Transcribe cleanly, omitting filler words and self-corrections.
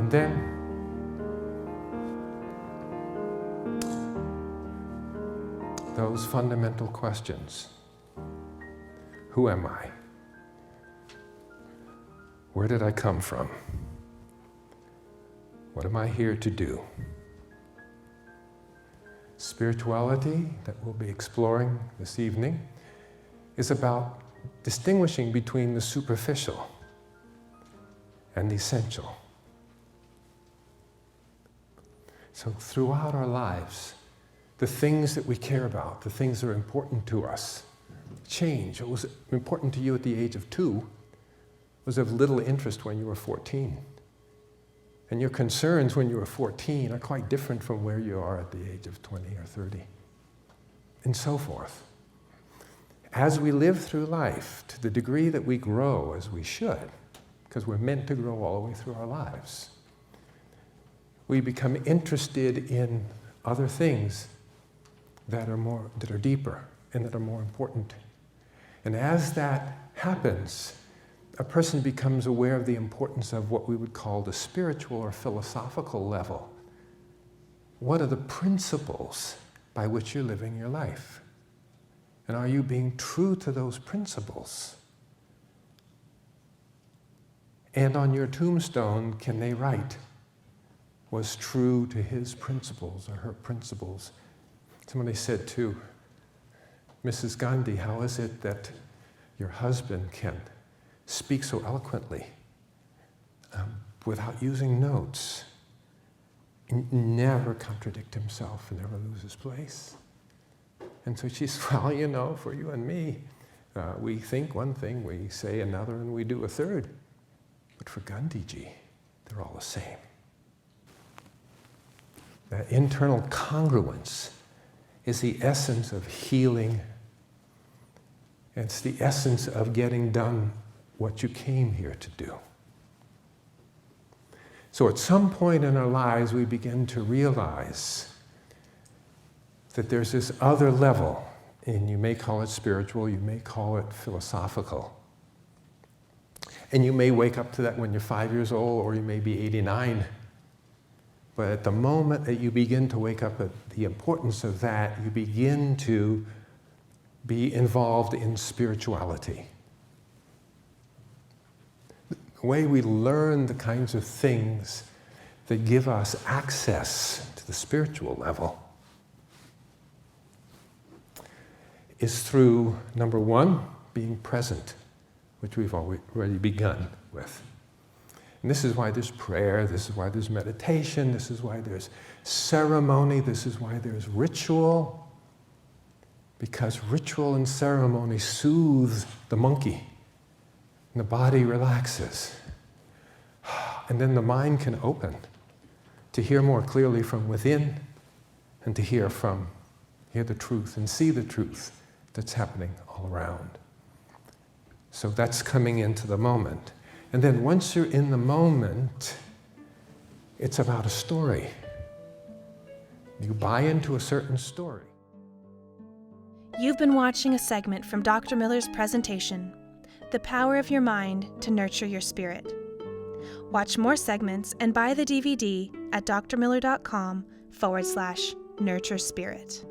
And then those fundamental questions. Who am I? Where did I come from? What am I here to do? Spirituality, that we'll be exploring this evening, is about distinguishing between the superficial and the essential. So throughout our lives, the things that we care about, the things that are important to us, change. What was important to you at the age of 2 was of little interest when you were 14. And your concerns when you were 14 are quite different from where you are at the age of 20 or 30, and so forth. As we live through life, to the degree that we grow as we should, because we're meant to grow all the way through our lives, we become interested in other things that are deeper and that are more important. And as that happens, a person becomes aware of the importance of what we would call the spiritual or philosophical level. What are the principles by which you're living your life? And are you being true to those principles? And on your tombstone, can they write, was true to his principles or her principles? Somebody said to Mrs. Gandhi, how is it that your husband can speak so eloquently without using notes, and never contradict himself and never lose his place? And so she said, well, for you and me, we think one thing, we say another, and we do a third. But for Gandhiji, they're all the same. That internal congruence is the essence of healing. It's the essence of getting done what you came here to do. So at some point in our lives, we begin to realize that there's this other level, and you may call it spiritual, you may call it philosophical. And you may wake up to that when you're 5 years old, or you may be 89. But at the moment that you begin to wake up at the importance of that, you begin to be involved in spirituality. The way we learn the kinds of things that give us access to the spiritual level is through, number one, being present, which we've already begun with. And this is why there's prayer, this is why there's meditation, this is why there's ceremony, this is why there's ritual. Because ritual and ceremony soothe the monkey, and the body relaxes. And then the mind can open to hear more clearly from within, and to hear the truth and see the truth that's happening all around. So that's coming into the moment. And then once you're in the moment, it's about a story. You buy into a certain story. You've been watching a segment from Dr. Miller's presentation, The Power of Your Mind to Nurture Your Spirit. Watch more segments and buy the DVD at drmiller.com/nurture spirit.